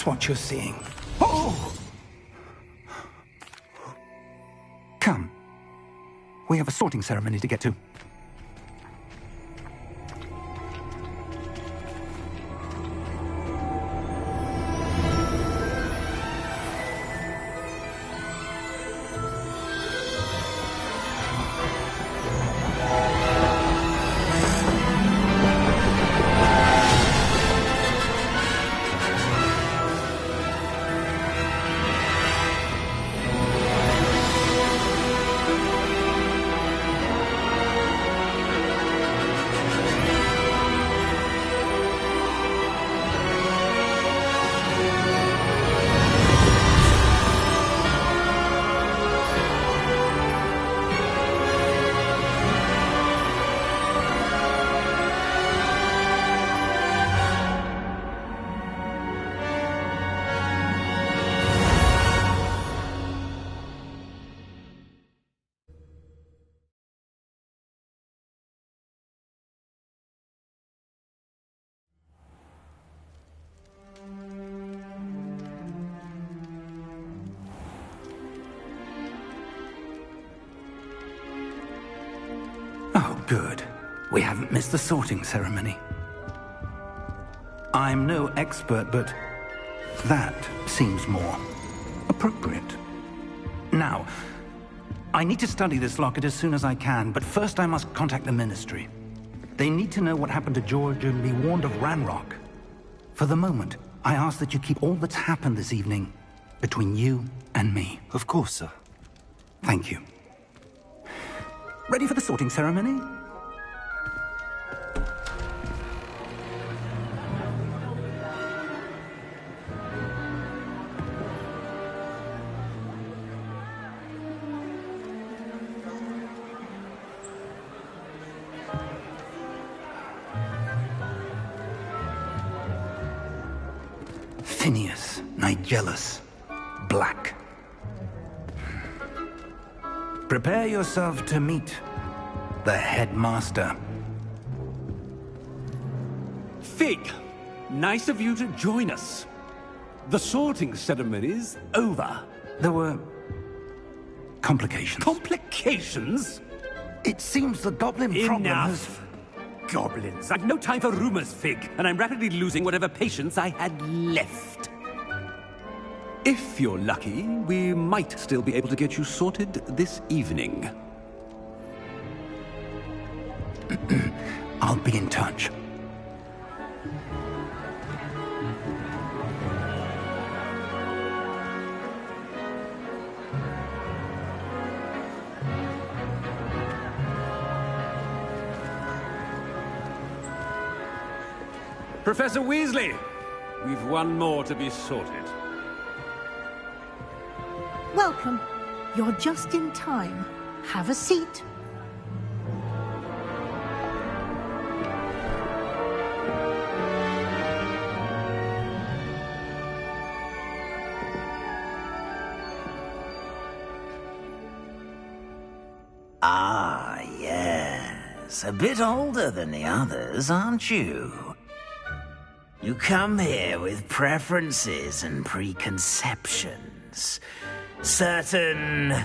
what you're seeing. Oh! Come. We have a sorting ceremony to get to. Oh, good. We haven't missed the sorting ceremony. I'm no expert, but that seems more appropriate. Now, I need to study this locket as soon as I can, but first I must contact the Ministry. They need to know what happened to George and be warned of Ranrock. For the moment, I ask that you keep all that's happened this evening between you and me. Of course, sir. Thank you. Ready for the sorting ceremony? Phineas, Nigellus, Black. Prepare yourself to meet the headmaster. Fig, nice of you to join us. The sorting ceremony's over. There were complications. Complications? It seems the goblin problem has... Enough! Goblins. I've no time for rumors, Fig, and I'm rapidly losing whatever patience I had left. If you're lucky, we might still be able to get you sorted this evening. I'll be in touch. Professor Weasley, we've one more to be sorted. Welcome. You're just in time. Have a seat. Ah, yes. A bit older than the others, aren't you? You come here with preferences and preconceptions. Certain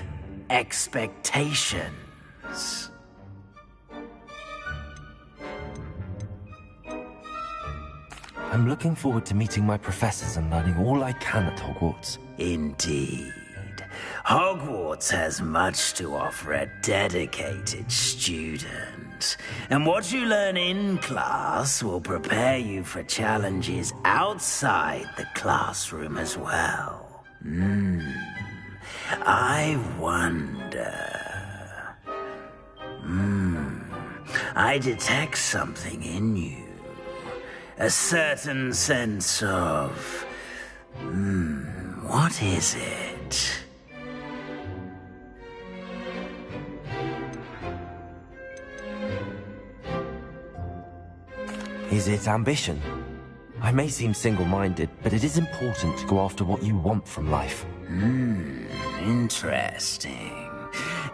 expectations. I'm looking forward to meeting my professors and learning all I can at Hogwarts. Indeed. Hogwarts has much to offer a dedicated student. And what you learn in class will prepare you for challenges outside the classroom as well. I wonder... I detect something in you. A certain sense of... what is it? Is it ambition? I may seem single-minded, but it is important to go after what you want from life. Interesting.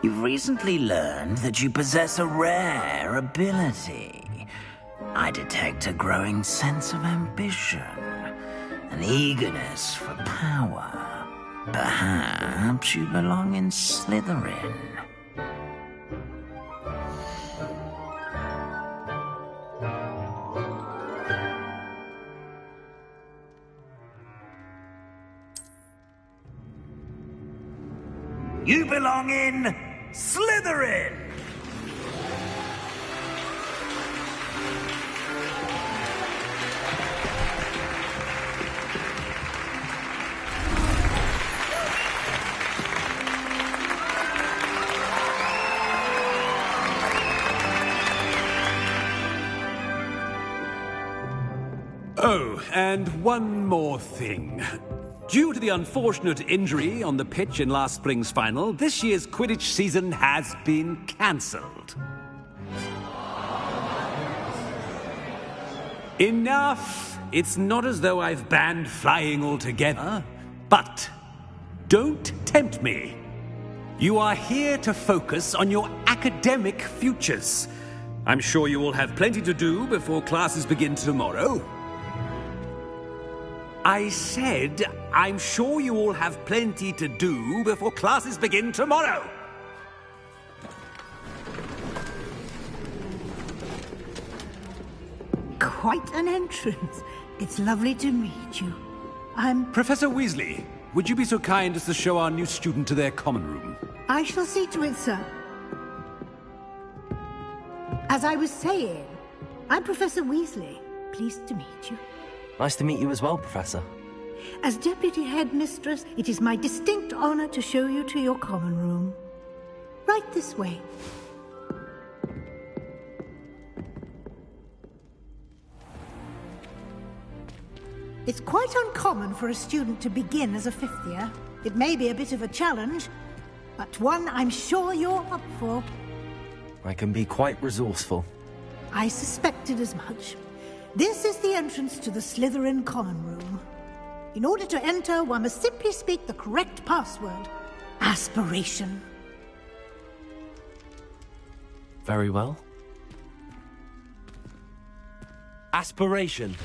You've recently learned that you possess a rare ability. I detect a growing sense of ambition. an eagerness for power. Perhaps you belong in Slytherin. You belong in Slytherin! Oh, and one more thing. Due to the unfortunate injury on the pitch in last spring's final, this year's Quidditch season has been cancelled. Enough! It's not as though I've banned flying altogether, but don't tempt me. You are here to focus on your academic futures. I'm sure you will have plenty to do before classes begin tomorrow. I said, I'm sure you all have plenty to do before classes begin tomorrow. Quite an entrance. It's lovely to meet you. I'm... Professor Weasley, would you be so kind as to show our new student to their common room? I shall see to it, sir. As I was saying, I'm Professor Weasley. Pleased to meet you. Nice to meet you as well, Professor. As Deputy Headmistress, it is my distinct honor to show you to your common room. Right this way. It's quite uncommon for a student to begin as a fifth year. It may be a bit of a challenge, but one I'm sure you're up for. I can be quite resourceful. I suspected as much. This is the entrance to the Slytherin common room. In order to enter, one must simply speak the correct password. Aspiration. Very well. Aspiration.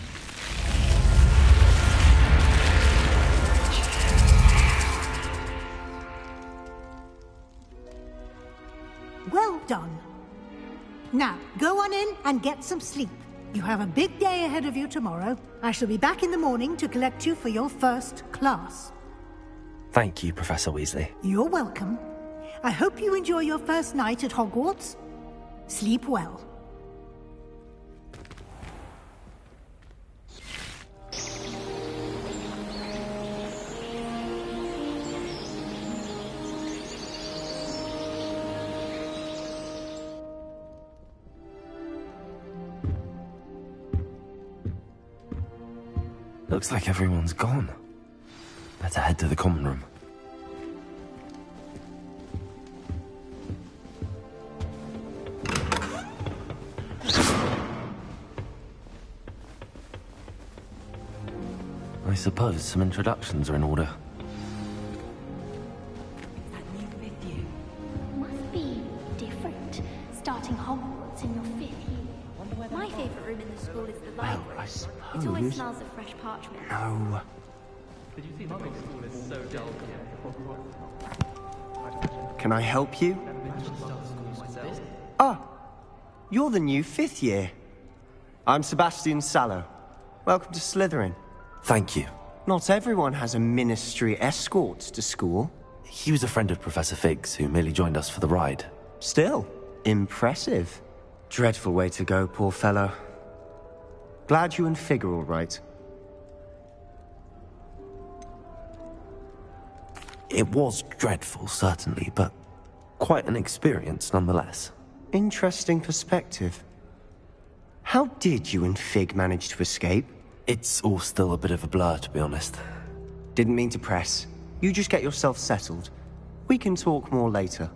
Well done. Now, go on in and get some sleep. You have a big day ahead of you tomorrow. I shall be back in the morning to collect you for your first class. Thank you, Professor Weasley. You're welcome. I hope you enjoy your first night at Hogwarts. Sleep well. Looks like everyone's gone. Better head to the common room. I suppose some introductions are in order. That new fifth year must be different. Starting Hogwarts in your fifth year. My favourite room in the school is the library. I It always suppose... smells of fresh parchment. No. Can I help you? Ah, you're the new fifth year. I'm Sebastian Sallow. Welcome to Slytherin. Thank you. Not everyone has a ministry escort to school. He was a friend of Professor Fig's who merely joined us for the ride. Still, impressive. Dreadful way to go, poor fellow. Glad you and Fig are all right. It was dreadful, certainly, but quite an experience nonetheless. Interesting perspective. How did you and Fig manage to escape? It's all still a bit of a blur, to be honest. Didn't mean to press. You just get yourself settled. We can talk more later.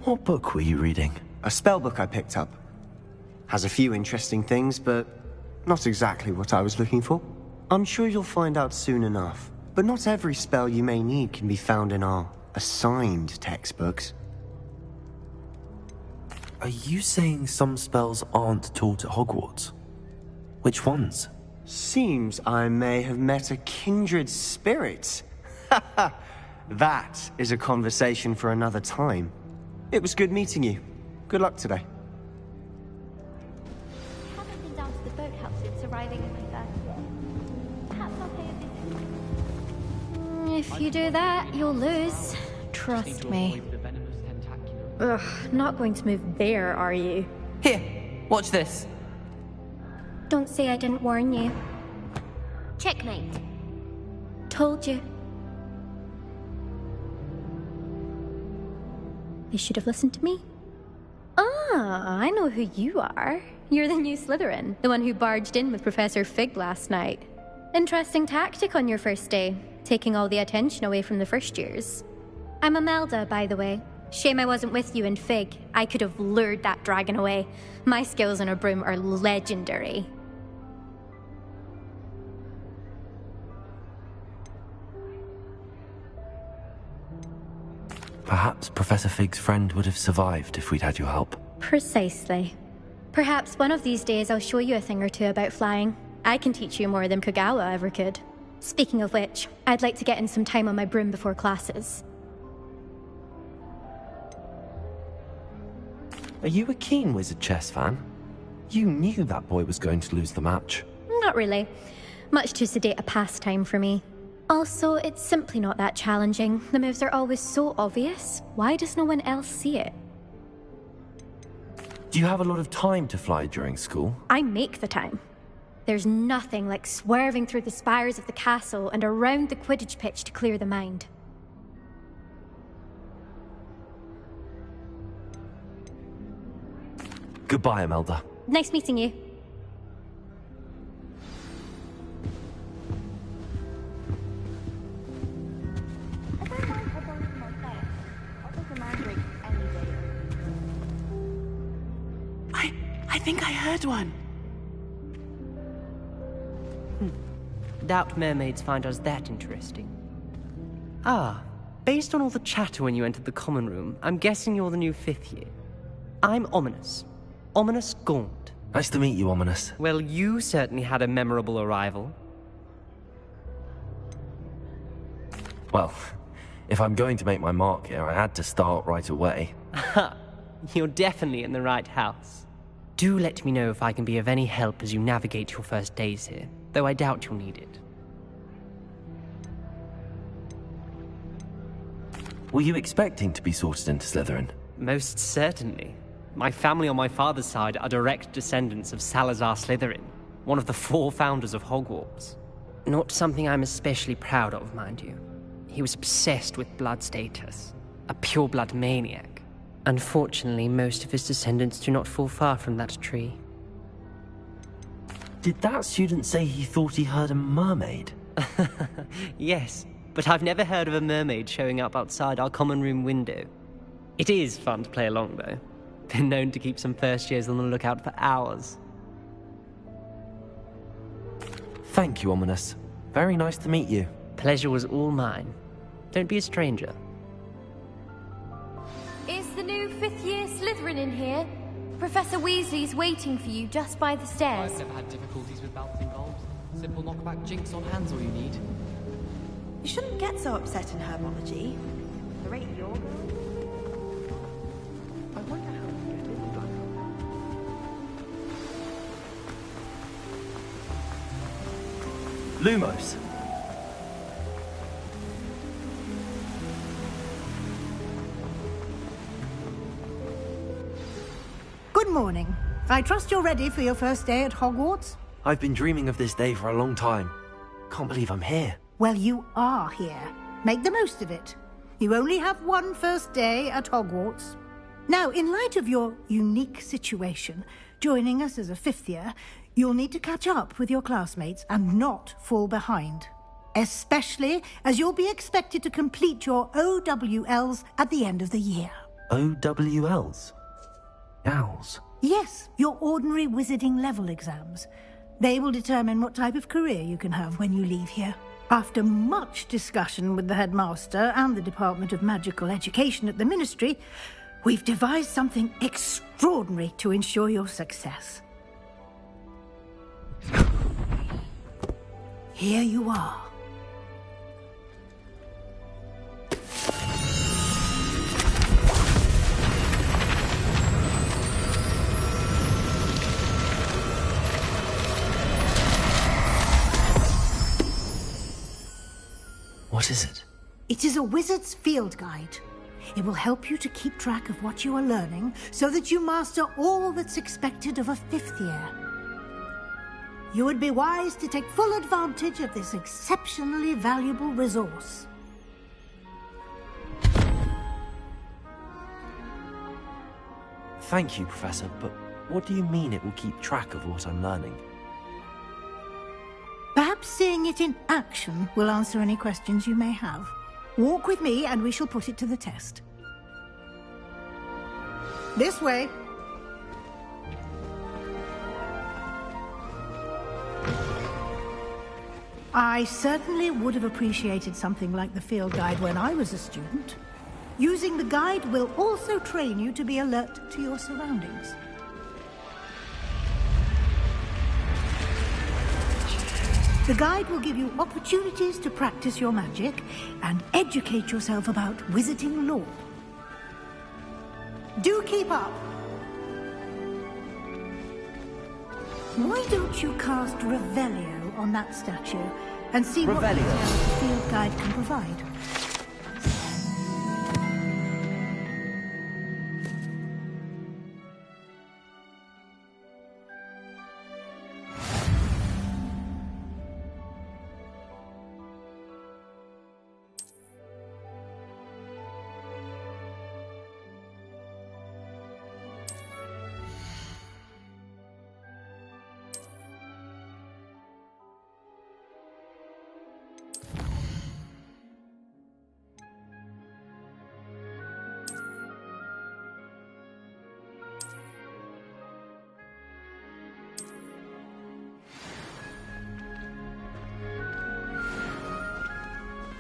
What book were you reading? A spellbook I picked up. Has a few interesting things, but not exactly what I was looking for. I'm sure you'll find out soon enough. But not every spell you may need can be found in our assigned textbooks. Are you saying some spells aren't taught at Hogwarts? Which ones? Seems I may have met a kindred spirit. That is a conversation for another time. It was good meeting you. Good luck today. I haven't been down to the boathouse since arriving in my first year. Perhaps I'll pay a visit. If you do that, you'll lose. Trust me. Ugh, not going to move there, are you? Here, watch this. Don't say I didn't warn you. Checkmate. Told you. You should have listened to me. Ah, I know who you are. You're the new Slytherin, the one who barged in with Professor Fig last night. Interesting tactic on your first day, taking all the attention away from the first years. I'm Imelda, by the way. Shame I wasn't with you in Fig. I could have lured that dragon away. My skills on a broom are legendary. Perhaps Professor Fig's friend would have survived if we'd had your help. Precisely. Perhaps one of these days I'll show you a thing or two about flying. I can teach you more than Kogawa ever could. Speaking of which, I'd like to get in some time on my broom before classes. Are you a keen Wizard chess fan? You knew that boy was going to lose the match. Not really. Much too sedate a pastime for me. Also, it's simply not that challenging. The moves are always so obvious. Why does no one else see it? Do you have a lot of time to fly during school? I make the time. There's nothing like swerving through the spires of the castle and around the Quidditch pitch to clear the mind. Goodbye, Imelda. Nice meeting you. I think I heard one. Doubt mermaids find us that interesting. Ah, based on all the chatter when you entered the common room, I'm guessing you're the new 5th year. I'm Ominous. Ominous Gaunt. Nice to meet you, Ominous. Well, you certainly had a memorable arrival. Well, if I'm going to make my mark here, I had to start right away. Ha! You're definitely in the right house. Do let me know if I can be of any help as you navigate your first days here, though I doubt you'll need it. Were you expecting to be sorted into Slytherin? Most certainly. My family on my father's side are direct descendants of Salazar Slytherin, one of the 4 founders of Hogwarts. Not something I'm especially proud of, mind you. He was obsessed with blood status, a pure-blood maniac. Unfortunately, most of his descendants do not fall far from that tree. Did that student say he thought he heard a mermaid? Yes, but I've never heard of a mermaid showing up outside our common room window. It is fun to play along, though. Been known to keep some first years on the lookout for hours. Thank you, Ominous. Very nice to meet you. Pleasure was all mine. Don't be a stranger. Is the new 5th year Slytherin in here? Professor Weasley's waiting for you just by the stairs. I've never had difficulties with bouncing goals. Simple knockback jinx on hand's all you need. You shouldn't get so upset in herbology. There ain't your girl. I wonder how you get in Black. Lumos. Good morning. I trust you're ready for your first day at Hogwarts? I've been dreaming of this day for a long time. Can't believe I'm here. Well, you are here. Make the most of it. You only have one first day at Hogwarts. Now, in light of your unique situation, joining us as a 5th year, you'll need to catch up with your classmates and not fall behind. Especially as you'll be expected to complete your OWLs at the end of the year. OWLs? Owls? Yes, your ordinary wizarding level exams. They will determine what type of career you can have when you leave here. After much discussion with the headmaster and the Department of Magical Education at the Ministry, we've devised something extraordinary to ensure your success. Here you are. What is it? It is a wizard's field guide. It will help you to keep track of what you are learning so that you master all that's expected of a 5th year. You would be wise to take full advantage of this exceptionally valuable resource. Thank you, Professor, but what do you mean it will keep track of what I'm learning? Perhaps seeing it in action will answer any questions you may have. Walk with me and we shall put it to the test. This way. I certainly would have appreciated something like the field guide when I was a student. Using the guide will also train you to be alert to your surroundings. The guide will give you opportunities to practice your magic and educate yourself about wizarding lore. Do keep up! Why don't you cast Revelio on that statue and see what details the field guide can provide?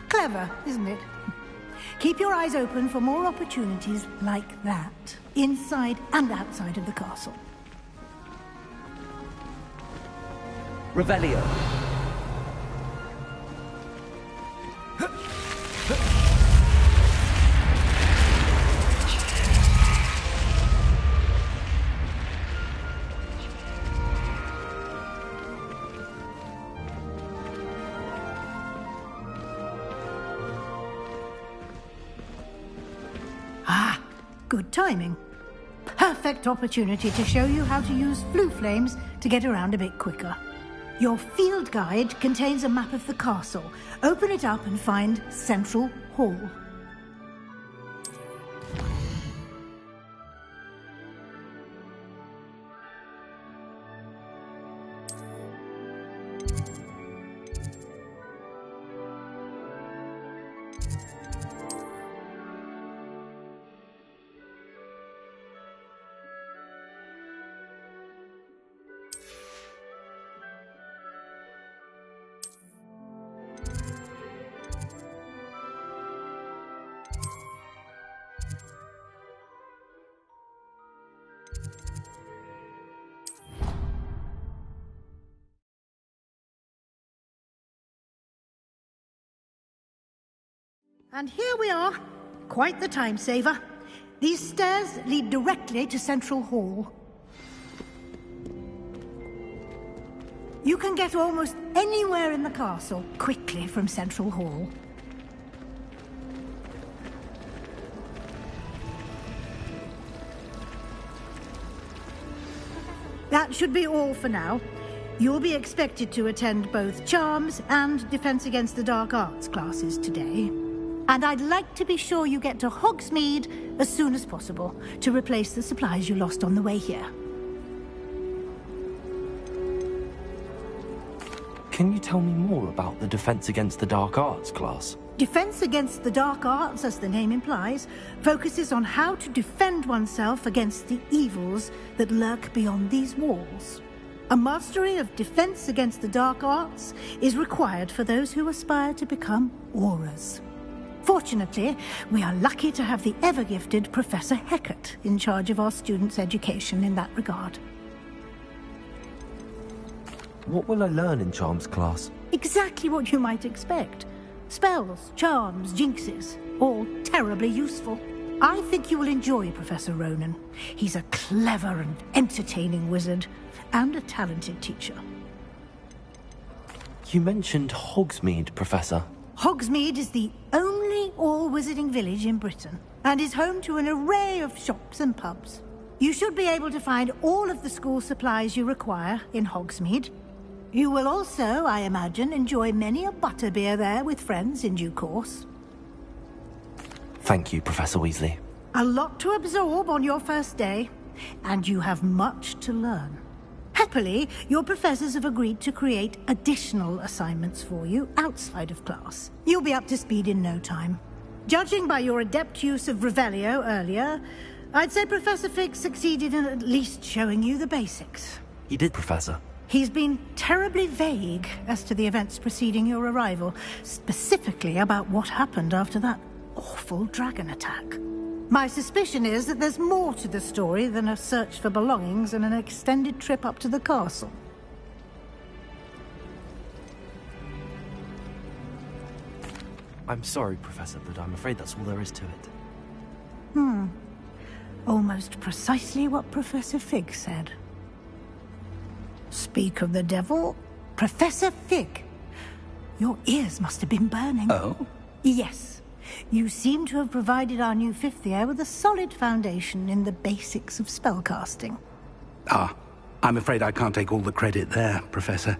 Clever, isn't it? Keep your eyes open for more opportunities like that, inside and outside of the castle. Revelio. Good timing. Perfect opportunity to show you how to use flue flames to get around a bit quicker. Your field guide contains a map of the castle. Open it up and find Central Hall. And here we are. Quite the time saver. These stairs lead directly to Central Hall. You can get almost anywhere in the castle quickly from Central Hall. That should be all for now. You'll be expected to attend both Charms and Defense Against the Dark Arts classes today. And I'd like to be sure you get to Hogsmeade as soon as possible to replace the supplies you lost on the way here. Can you tell me more about the Defense Against the Dark Arts class? Defense Against the Dark Arts, as the name implies, focuses on how to defend oneself against the evils that lurk beyond these walls. A mastery of Defense Against the Dark Arts is required for those who aspire to become Aurors. Fortunately, we are lucky to have the ever-gifted Professor Hecat in charge of our students' education in that regard. What will I learn in Charms class? Exactly what you might expect. Spells, charms, jinxes, all terribly useful. I think you will enjoy Professor Ronan. He's a clever and entertaining wizard, and a talented teacher. You mentioned Hogsmeade, Professor. Hogsmeade is the only all-wizarding village in Britain, and is home to an array of shops and pubs. You should be able to find all of the school supplies you require in Hogsmeade. You will also, I imagine, enjoy many a butterbeer there with friends in due course. Thank you, Professor Weasley. A lot to absorb on your first day, and you have much to learn. Happily, your professors have agreed to create additional assignments for you outside of class. You'll be up to speed in no time. Judging by your adept use of Revelio earlier, I'd say Professor Fig succeeded in at least showing you the basics. He did, Professor. He's been terribly vague as to the events preceding your arrival, specifically about what happened after that awful dragon attack. My suspicion is that there's more to the story than a search for belongings and an extended trip up to the castle. I'm sorry, Professor, but I'm afraid that's all there is to it. Almost precisely what Professor Fig said. Speak of the devil, Professor Fig. Your ears must have been burning. Oh? Yes. You seem to have provided our new fifth year with a solid foundation in the basics of spellcasting. Ah, I'm afraid I can't take all the credit there, Professor.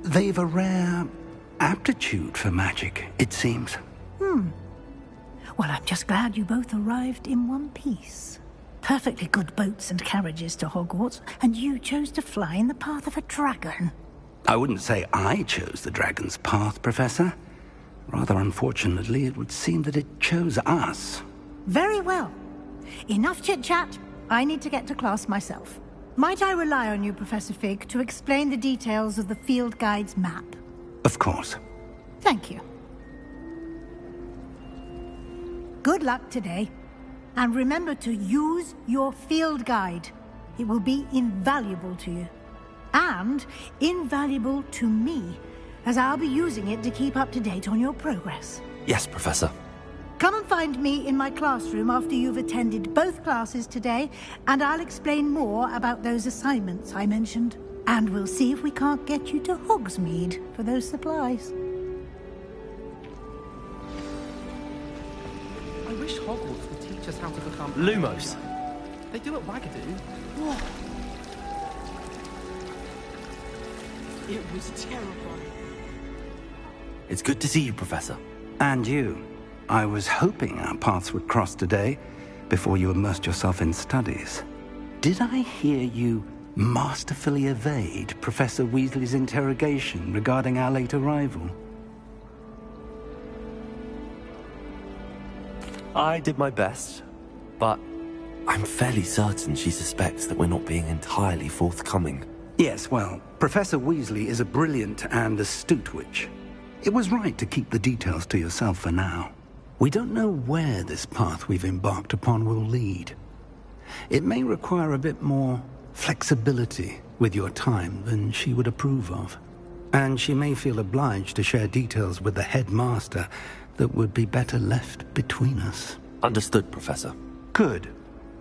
They've a rare aptitude for magic, it seems. Well, I'm just glad you both arrived in one piece. Perfectly good boats and carriages to Hogwarts, and you chose to fly in the path of a dragon. I wouldn't say I chose the dragon's path, Professor. Rather unfortunately, it would seem that it chose us. Very well. Enough chit-chat. I need to get to class myself. Might I rely on you, Professor Fig, to explain the details of the field guide's map? Of course. Thank you. Good luck today. And remember to use your field guide. It will be invaluable to you. And invaluable to me, as I'll be using it to keep up to date on your progress. Yes, Professor. Come and find me in my classroom after you've attended both classes today, and I'll explain more about those assignments I mentioned. And we'll see if we can't get you to Hogsmeade for those supplies. I wish Hogwarts would teach us how to become... Lumos. They do at Wagadu. What? It was terrifying. It's good to see you, Professor. And you. I was hoping our paths would cross today, before you immersed yourself in studies. Did I hear you masterfully evade Professor Weasley's interrogation regarding our late arrival? I did my best, but I'm fairly certain she suspects that we're not being entirely forthcoming. Yes, well, Professor Weasley is a brilliant and astute witch. It was right to keep the details to yourself for now. We don't know where this path we've embarked upon will lead. It may require a bit more flexibility with your time than she would approve of. And she may feel obliged to share details with the headmaster that would be better left between us. Understood, Professor. Good.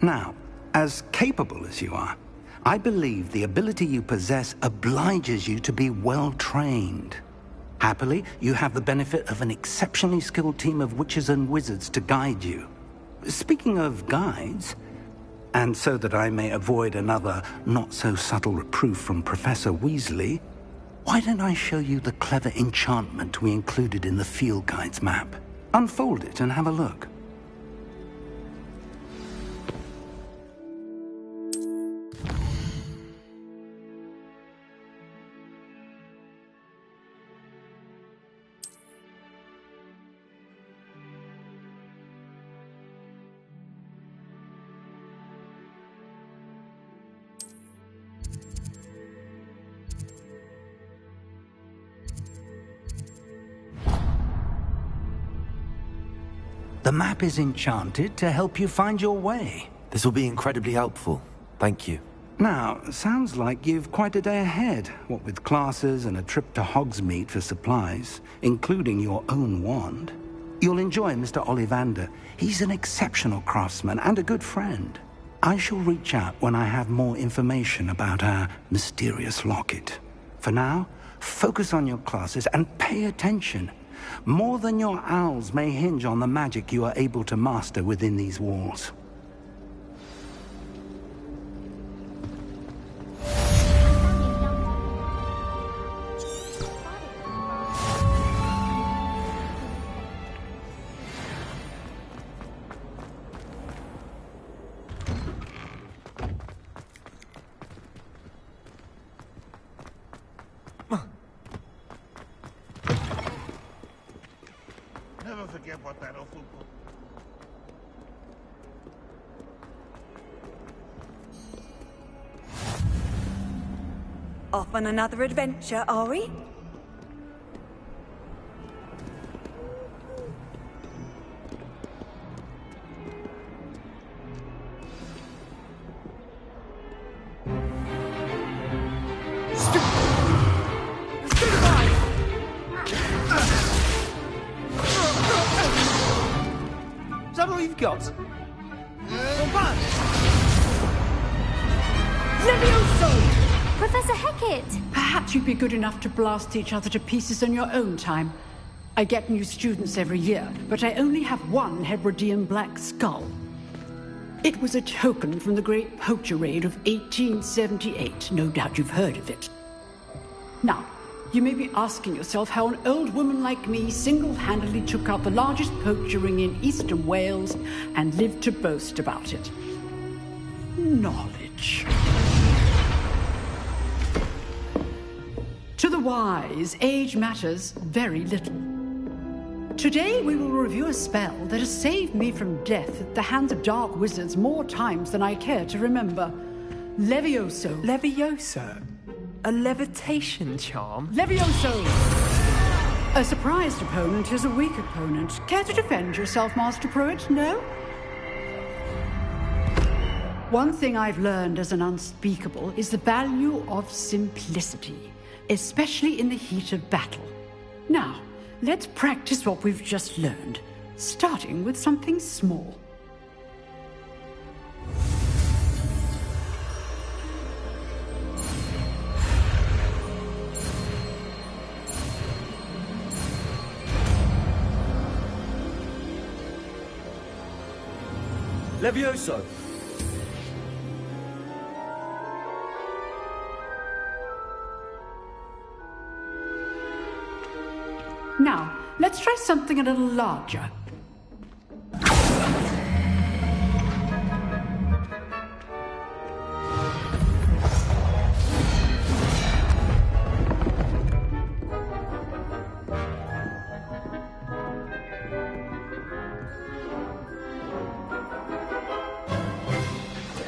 Now, as capable as you are, I believe the ability you possess obliges you to be well-trained. Happily, you have the benefit of an exceptionally skilled team of witches and wizards to guide you. Speaking of guides, and so that I may avoid another not-so-subtle reproof from Professor Weasley, why don't I show you the clever enchantment we included in the field guide's map? Unfold it and have a look. The map is enchanted to help you find your way. This will be incredibly helpful. Thank you. Now, sounds like you've quite a day ahead, what with classes and a trip to Hogsmeade for supplies, including your own wand. You'll enjoy Mr. Ollivander. He's an exceptional craftsman and a good friend. I shall reach out when I have more information about our mysterious locket. For now, focus on your classes and pay attention. More than your owls may hinge on the magic you are able to master within these walls. Never forget what that awful book. Off on another adventure, are we? Is that all you've got? Levioso! Professor Hecat! Perhaps you'd be good enough to blast each other to pieces on your own time. I get new students every year, but I only have one Hebridean black skull. It was a token from the Great Poacher Raid of 1878. No doubt you've heard of it. Now, you may be asking yourself how an old woman like me single-handedly took out the largest poacher ring in eastern Wales and lived to boast about it. Knowledge. To the wise, age matters very little. Today we will review a spell that has saved me from death at the hands of dark wizards more times than I care to remember. Levioso. Levioso? A levitation charm? Levioso! A surprised opponent is a weak opponent. Care to defend yourself, Master Pruitt? No? One thing I've learned as an unspeakable is the value of simplicity, especially in the heat of battle. Now, let's practice what we've just learned, starting with something small. Levioso! Now, let's try something a little larger.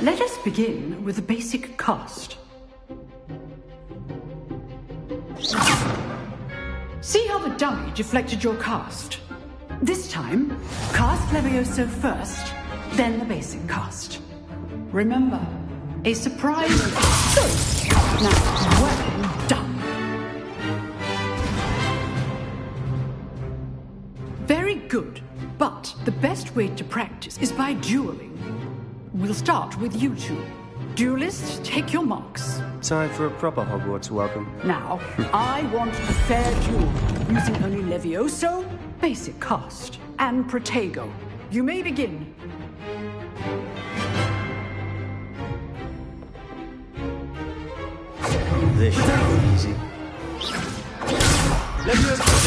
Let us begin with the basic cast. See how the dummy deflected your cast? This time, cast Levioso first, then the basic cast. Remember, a surprise... Good! Now, well done. Very good, but the best way to practice is by dueling. We'll start with you two. Duelists, take your marks. Time for a proper Hogwarts welcome. Now, I want a fair duel, using only Levioso, basic cast, and Protego. You may begin. This should be easy. Levioso!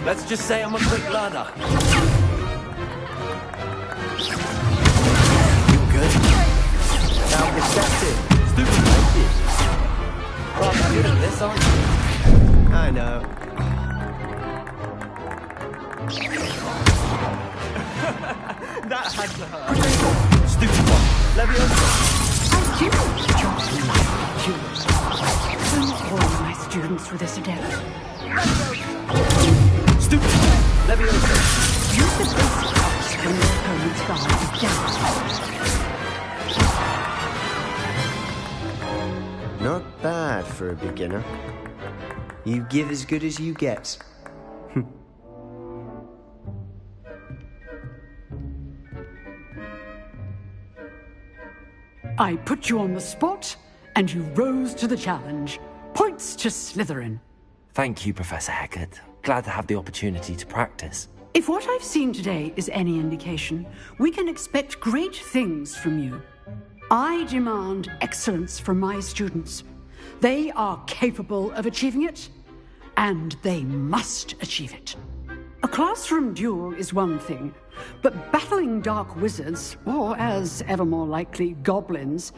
Let's just say I'm a quick learner. Now deceptive. Stupid like rather good at this, aren't you? I know. That had to hurt. Stupid one. Levioso. I do just like duels. Almost all of my students were this adept. Stupid. Levioso. Use the basic cast when your guards down. Not bad for a beginner. You give as good as you get. I put you on the spot, and you rose to the challenge. Points to Slytherin. Thank you, Professor Hecat. Glad to have the opportunity to practice. If what I've seen today is any indication, we can expect great things from you. I demand excellence from my students. They are capable of achieving it, and they must achieve it. A classroom duel is one thing, but battling dark wizards, or as ever more likely, goblins,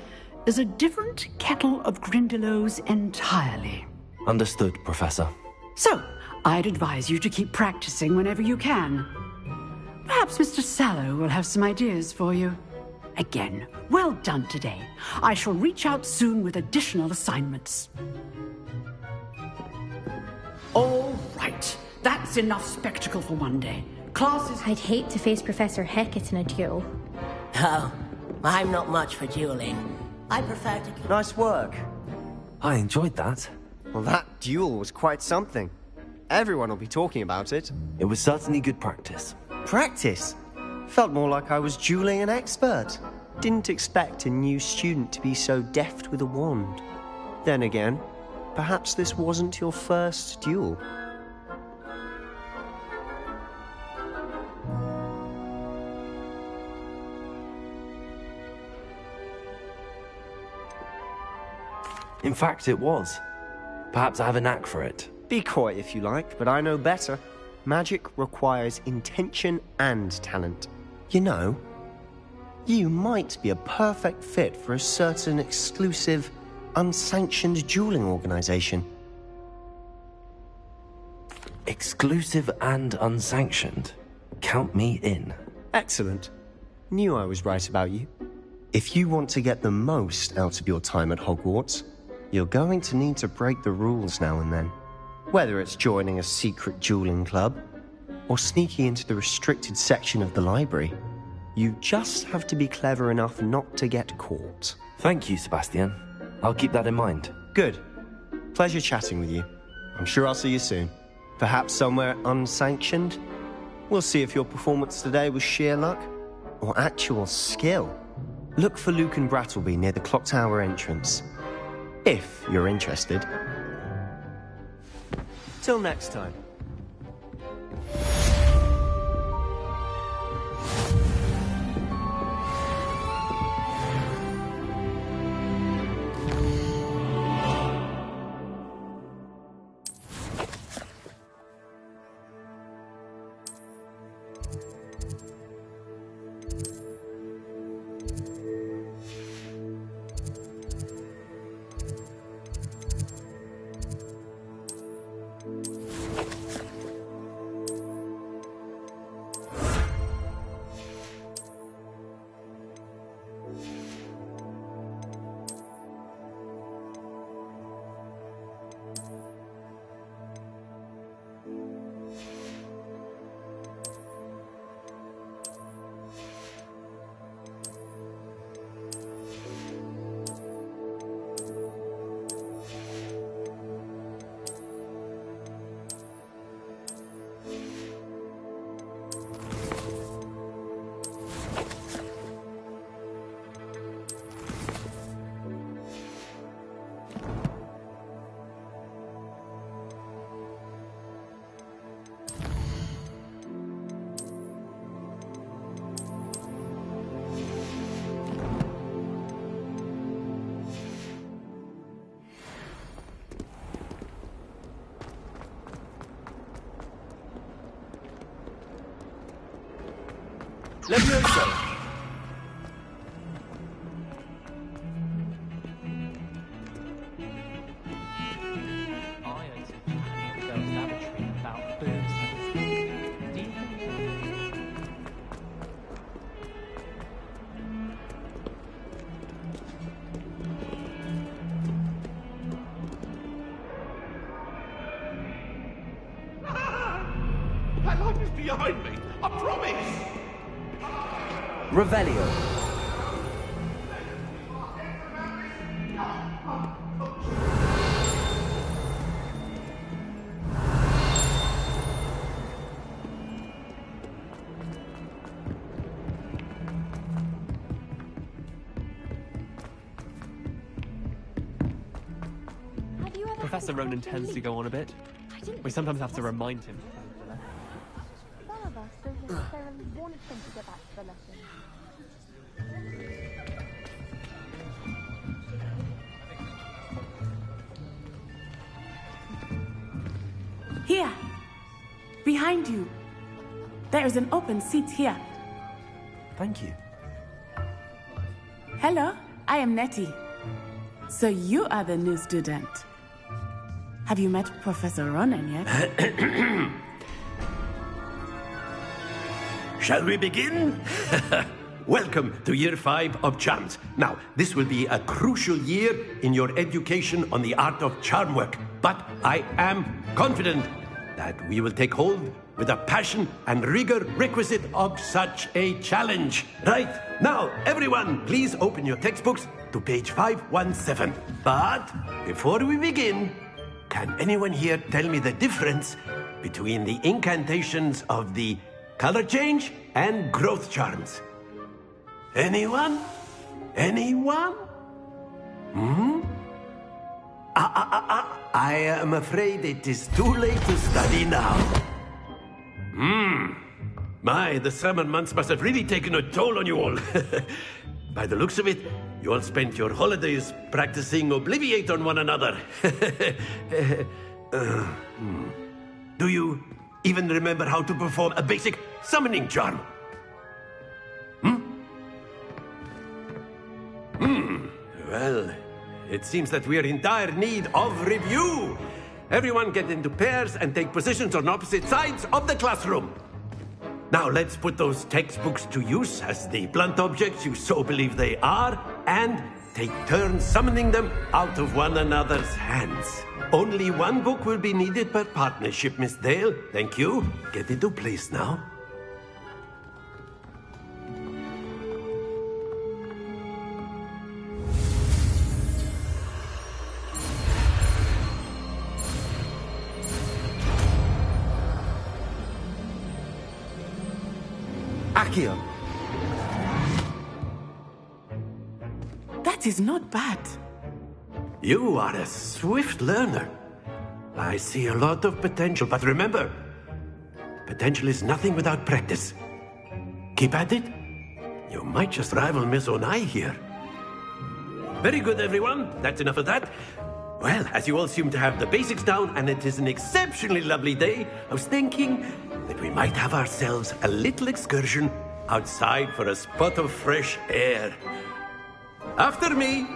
is a different kettle of Grindylows entirely. Understood, Professor. So, I'd advise you to keep practicing whenever you can. Perhaps Mr. Sallow will have some ideas for you. Again, well done today. I shall reach out soon with additional assignments. All right. That's enough spectacle for one day. Classes... I'd hate to face Professor Hecat in a duel. Oh, I'm not much for dueling. I prefer to... Nice work. I enjoyed that. Well, that duel was quite something. Everyone will be talking about it. It was certainly good practice. Practice? Felt more like I was dueling an expert. Didn't expect a new student to be so deft with a wand. Then again, perhaps this wasn't your first duel. In fact, it was. Perhaps I have a knack for it. Be coy if you like, but I know better. Magic requires intention and talent. You know, you might be a perfect fit for a certain exclusive, unsanctioned dueling organization. Exclusive and unsanctioned? Count me in. Excellent. Knew I was right about you. If you want to get the most out of your time at Hogwarts, you're going to need to break the rules now and then. Whether it's joining a secret dueling club, or sneaking into the restricted section of the library, you just have to be clever enough not to get caught. Thank you, Sebastian. I'll keep that in mind. Good. Pleasure chatting with you. I'm sure I'll see you soon. Perhaps somewhere unsanctioned? We'll see if your performance today was sheer luck, or actual skill. Look for Luke and Brattleby near the clock tower entrance. If you're interested. Till next time. Levioso! That light is behind me, I promise! Revelio. Professor Ronan tends to go on a bit. We sometimes have to remind him. Some of us don't necessarily want him to get back to the lesson. Here! Behind you! There is an open seat here. Thank you. Hello, I am Nettie. So you are the new student. Have you met Professor Ronan yet? Shall we begin? Welcome to Year 5 of Charms. Now, this will be a crucial year in your education on the art of charm work. But I am confident that we will take hold with the passion and rigor requisite of such a challenge. Right, now, everyone, please open your textbooks to page 517. But before we begin, can anyone here tell me the difference between the incantations of the color change and growth charms? Anyone? Anyone? I am afraid it is too late to study now. My, the summer months must have really taken a toll on you all. By the looks of it, you all spent your holidays practicing Obliviate on one another. Do you even remember how to perform a basic summoning charm? Well, it seems that we are in dire need of review. Everyone get into pairs and take positions on opposite sides of the classroom. Now let's put those textbooks to use as the blunt objects you so believe they are, and take turns summoning them out of one another's hands. Only one book will be needed per partnership, Miss Dale. Thank you. Get into place now. Accio. That is not bad. You are a swift learner. I see a lot of potential, but remember, potential is nothing without practice. Keep at it. You might just rival Miss Onai here. Very good, everyone. That's enough of that. Well, as you all seem to have the basics down, and it is an exceptionally lovely day, I was thinking that we might have ourselves a little excursion outside for a spot of fresh air. After me.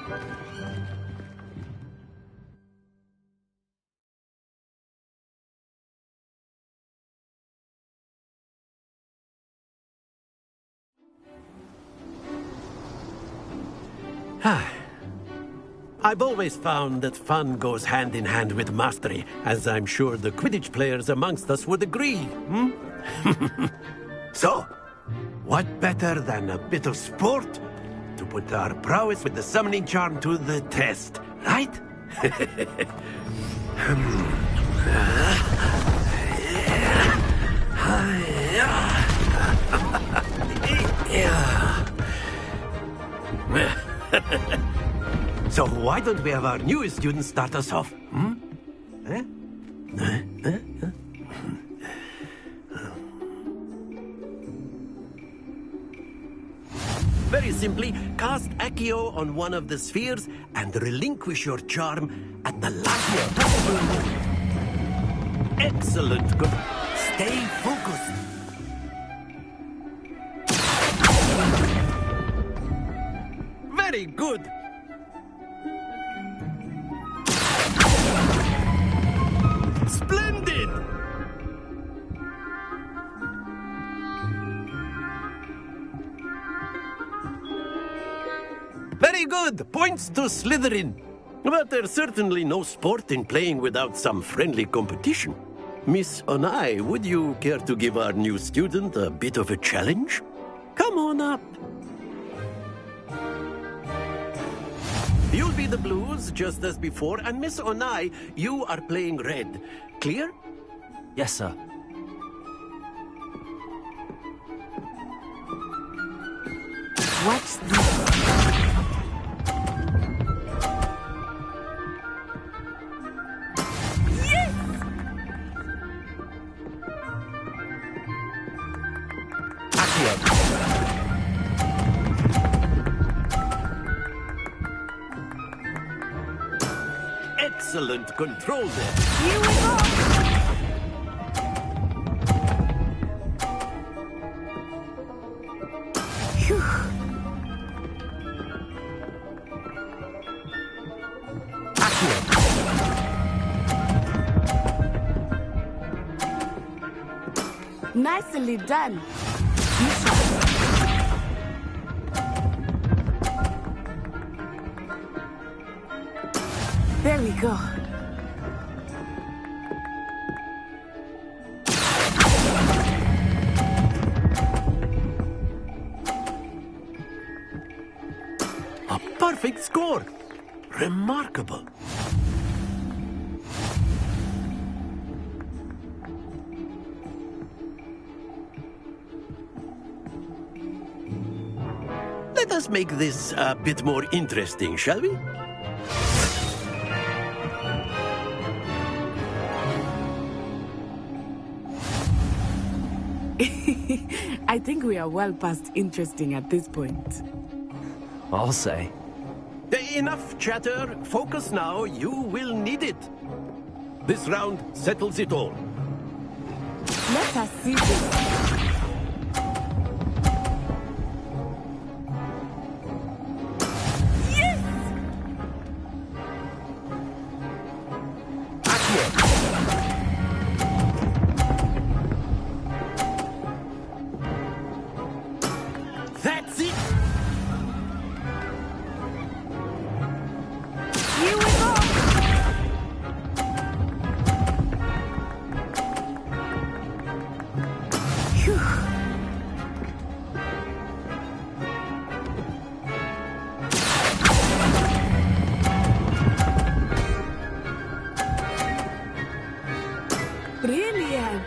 I've always found that fun goes hand in hand with mastery, as I'm sure the Quidditch players amongst us would agree. So, what better than a bit of sport to put our prowess with the summoning charm to the test, right? So why don't we have our newest student start us off? Very simply, cast Accio on one of the spheres and relinquish your charm at the last moment. Excellent. Good. Stay focused. Very good. Splendid! Very good! Points to Slytherin. But there's certainly no sport in playing without some friendly competition. Miss Onai, would you care to give our new student a bit of a challenge? Come Come on up. You'll be the blues, just as before, and Miss Onai, you are playing red. Clear? Yes, sir. Watch this. Excellent control there. Here we go. Phew. Nicely done. There we go. A perfect score. Remarkable. Let us make this a bit more interesting, shall we? I think we are well past interesting at this point. I'll say. Enough chatter. Focus now. You will need it. This round settles it all. Let us see this. That's it! Here we go! Phew. Brilliant!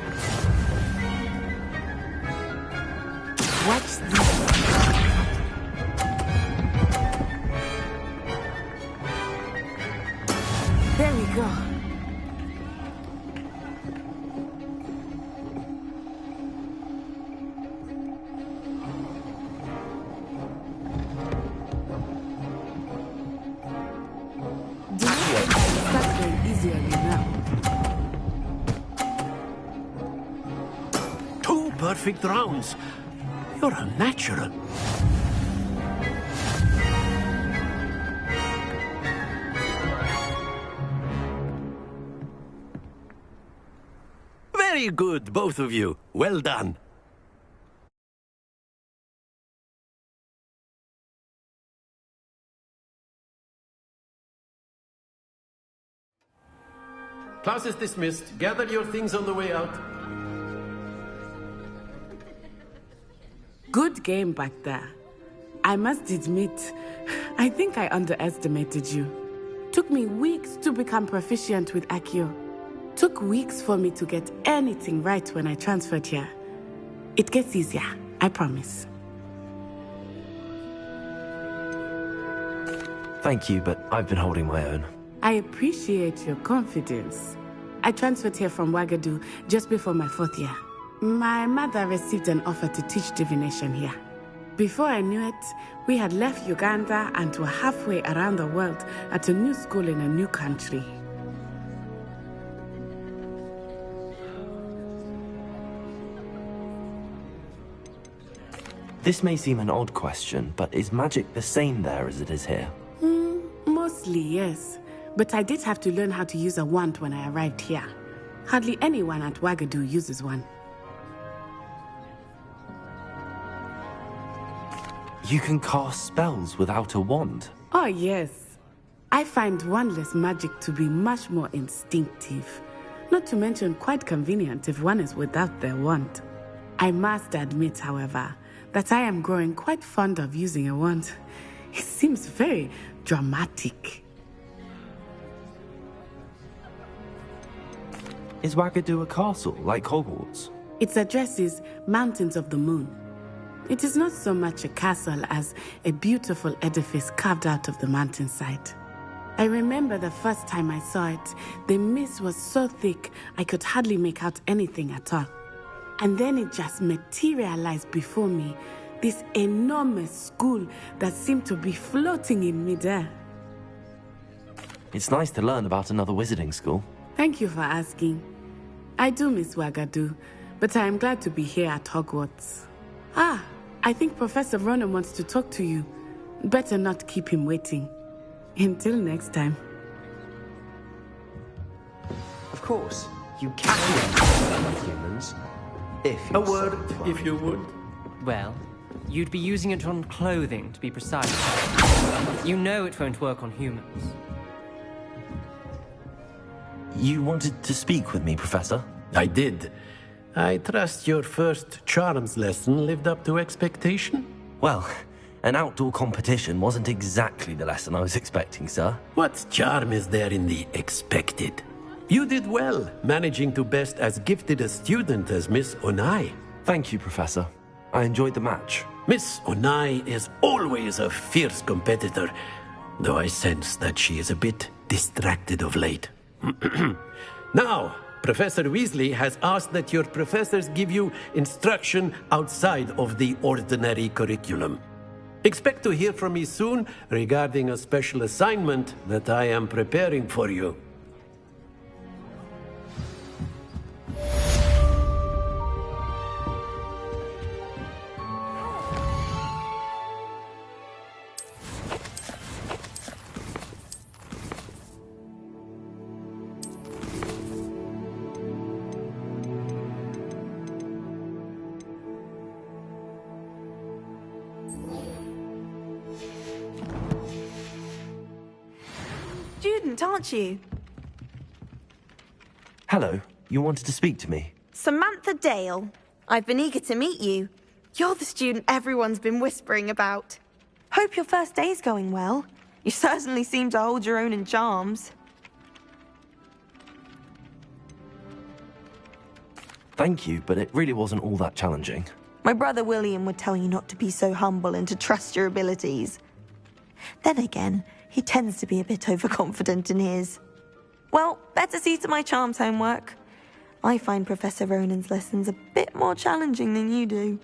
Watch this. There we go. Do you think I will start going easier now? 2 perfect rounds. You're a natural. Very good, both of you. Well done. Class is dismissed. Gather your things on the way out. Good game back there. I must admit, I think I underestimated you. Took me weeks to become proficient with Accio. Took weeks for me to get anything right when I transferred here. It gets easier, I promise. Thank you, but I've been holding my own. I appreciate your confidence. I transferred here from Wagadu just before my 4th year. My mother received an offer to teach divination here. Before I knew it, we had left Uganda and were halfway around the world at a new school in a new country. This may seem an odd question, but is magic the same there as it is here? Mostly, yes. But I did have to learn how to use a wand when I arrived here. Hardly anyone at Wagadu uses one. You can cast spells without a wand? Oh, yes. I find wandless magic to be much more instinctive. Not to mention quite convenient if one is without their wand. I must admit, however, that I am growing quite fond of using a wand. It seems very dramatic. Is Wagadu a castle, like Hogwarts? Its address is Mountains of the Moon. It is not so much a castle as a beautiful edifice carved out of the mountainside. I remember the first time I saw it, the mist was so thick I could hardly make out anything at all. And then it just materialized before me, this enormous school that seemed to be floating in midair. It's nice to learn about another wizarding school. Thank you for asking. I do miss Wagadu, but I am glad to be here at Hogwarts. Ah, I think Professor Ronan wants to talk to you. Better not keep him waiting. Until next time. Of course, you can with humans. If a word, if you would. Well, you'd be using it on clothing, to be precise. You know it won't work on humans. You wanted to speak with me, Professor? I did. I trust your first charms lesson lived up to expectation? Well, an outdoor competition wasn't exactly the lesson I was expecting, sir. What charm is there in the expected? You did well, managing to best as gifted a student as Miss Onai. Thank you, Professor. I enjoyed the match. Miss Onai is always a fierce competitor, though I sense that she is a bit distracted of late. Now, Professor Weasley has asked that your professors give you instruction outside of the ordinary curriculum. Expect to hear from me soon regarding a special assignment that I am preparing for you. Student, aren't you? Hello, you wanted to speak to me? Samantha Dale. I've been eager to meet you. You're the student everyone's been whispering about. Hope your first day's going well. You certainly seem to hold your own in charms. Thank you, but it really wasn't all that challenging. My brother William would tell you not to be so humble and to trust your abilities. Then again, he tends to be a bit overconfident in his. Well, better see to my charms homework. I find Professor Ronan's lessons a bit more challenging than you do.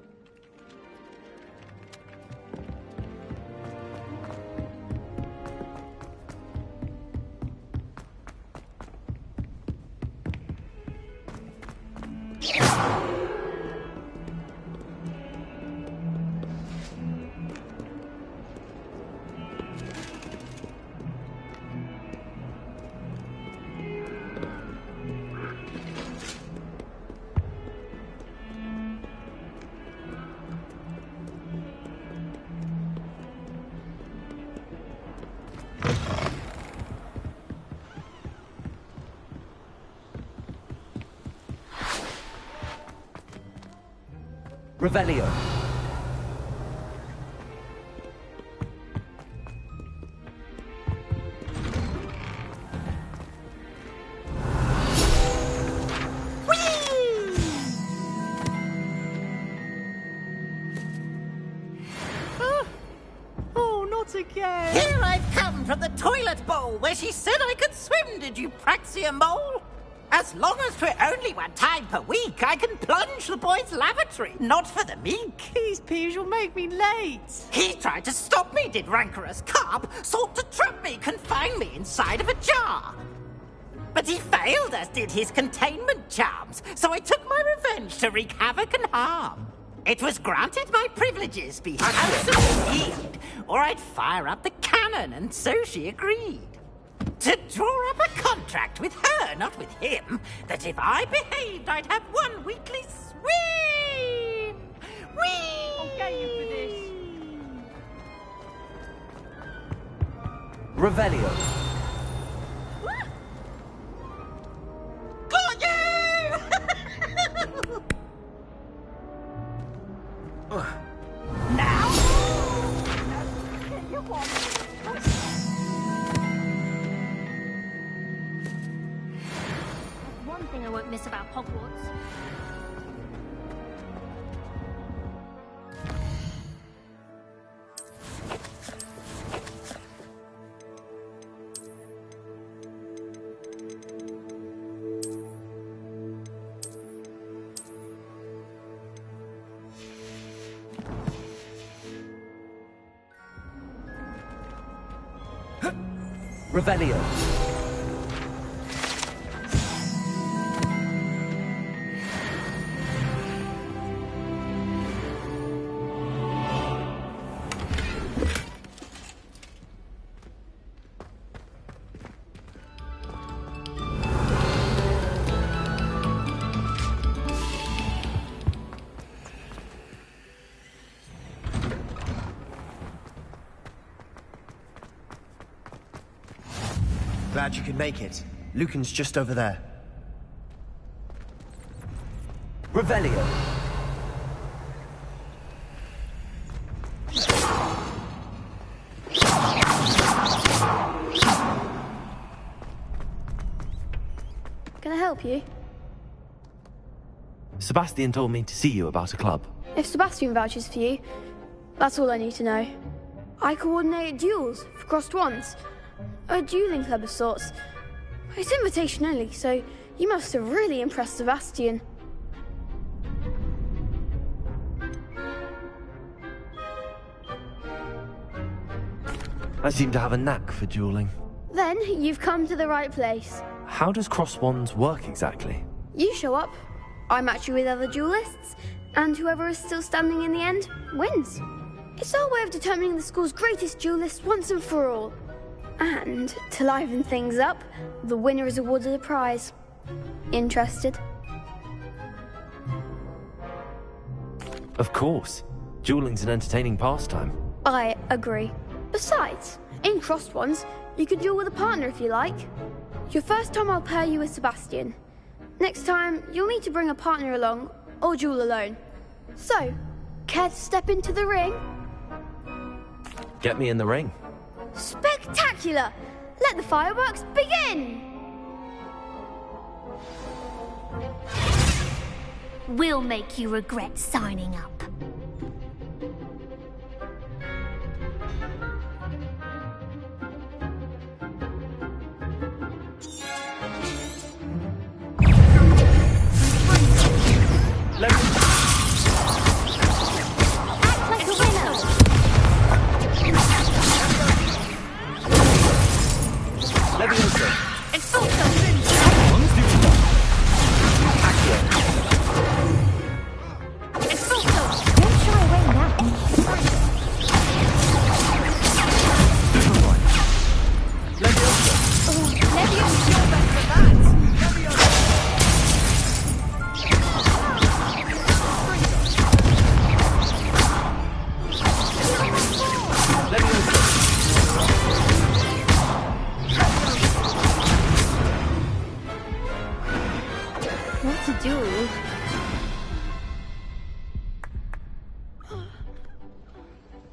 Revelio. Oh, not again! Here I've come from the toilet bowl where she said I could swim, did you praxia mole? As long as for only one time per week, I can plunge the boys' lavatory, not for the meek. These peas will make me late. He tried to stop me, did rancorous carp, sought to trap me, confine me inside of a jar. But he failed, as did his containment charms, so I took my revenge to wreak havoc and harm. It was granted my privileges be handsomely heed, or I'd fire up the cannon, and so she agreed. To draw up a contract with her, not with him, that if I behaved, I'd have one weekly swim! Whee! I'll get you for this. Revelio. Got you! One thing I won't miss about Hogwarts. Revelio. Glad you could make it. Lucan's just over there. Revelio. Can I help you? Sebastian told me to see you about a club. If Sebastian vouches for you, that's all I need to know. I coordinate duels for crossed wands. A dueling club of sorts. It's invitation only, so you must have really impressed Sebastian. I seem to have a knack for dueling. Then you've come to the right place. How does cross wands work exactly? You show up, I match you with other duelists, and whoever is still standing in the end wins. It's our way of determining the school's greatest duelist once and for all. And to liven things up, the winner is awarded a prize. Interested? Of course. Dueling's an entertaining pastime. I agree. Besides, in crossed ones, you can duel with a partner if you like. Your first time I'll pair you with Sebastian. Next time, you'll need to bring a partner along, or duel alone. So, care to step into the ring? Get me in the ring. Spectacular! Let the fireworks begin! We'll make you regret signing up. Act like a winner! Leviosa. Expulso! Expulso! Don't shy away now. Leviosa. Leviosa! What to do?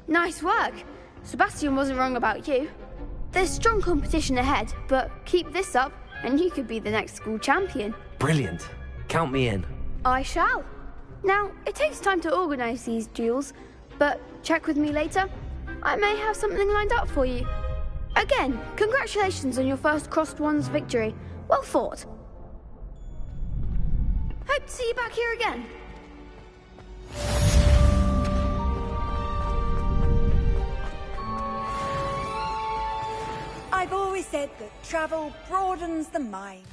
Nice work. Sebastian wasn't wrong about you. There's strong competition ahead, but keep this up and you could be the next school champion. Brilliant. Count me in. I shall. Now, it takes time to organise these duels, but check with me later. I may have something lined up for you. Again, congratulations on your first crossed wands victory. Well fought. Hope to see you back here again. I've always said that travel broadens the mind.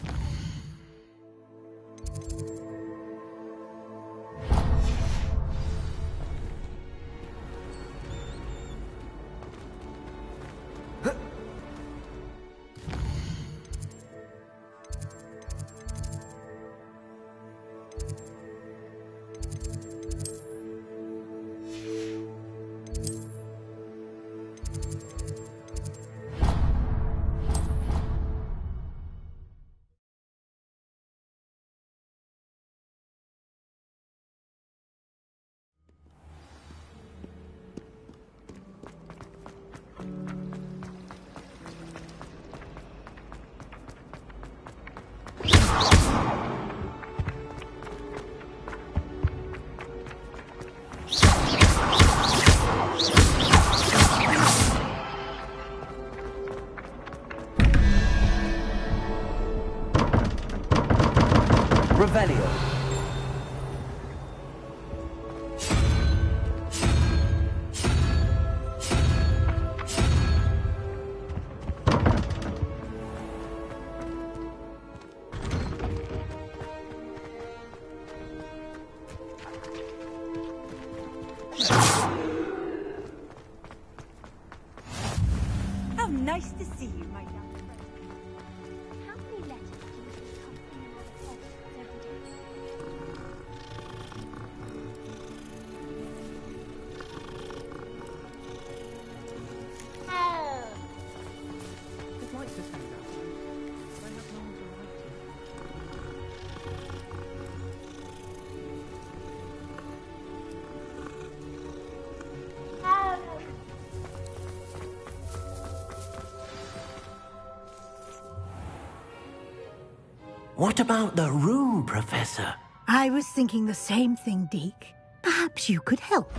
What about the room, Professor? I was thinking the same thing, Deke. Perhaps you could help.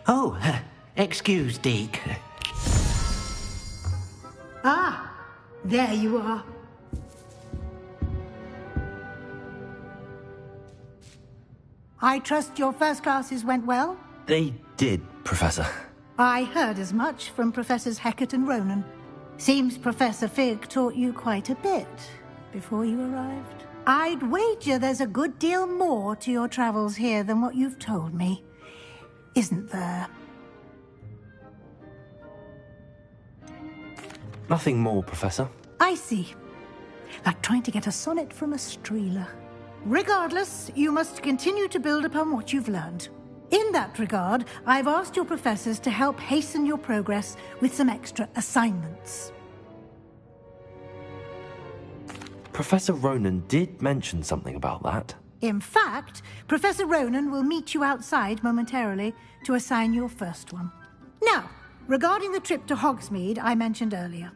Oh, excuse, Deke. Ah, there you are. I trust your first classes went well? They did, Professor. I heard as much from Professors Hecat and Ronan. Seems Professor Fig taught you quite a bit before you arrived. I'd wager there's a good deal more to your travels here than what you've told me. Isn't there? Nothing more, Professor. I see. Like trying to get a sonnet from a streeler. Regardless, you must continue to build upon what you've learned. In that regard, I've asked your professors to help hasten your progress with some extra assignments. Professor Ronan did mention something about that. In fact, Professor Ronan will meet you outside momentarily to assign your first one. Now, regarding the trip to Hogsmeade I mentioned earlier,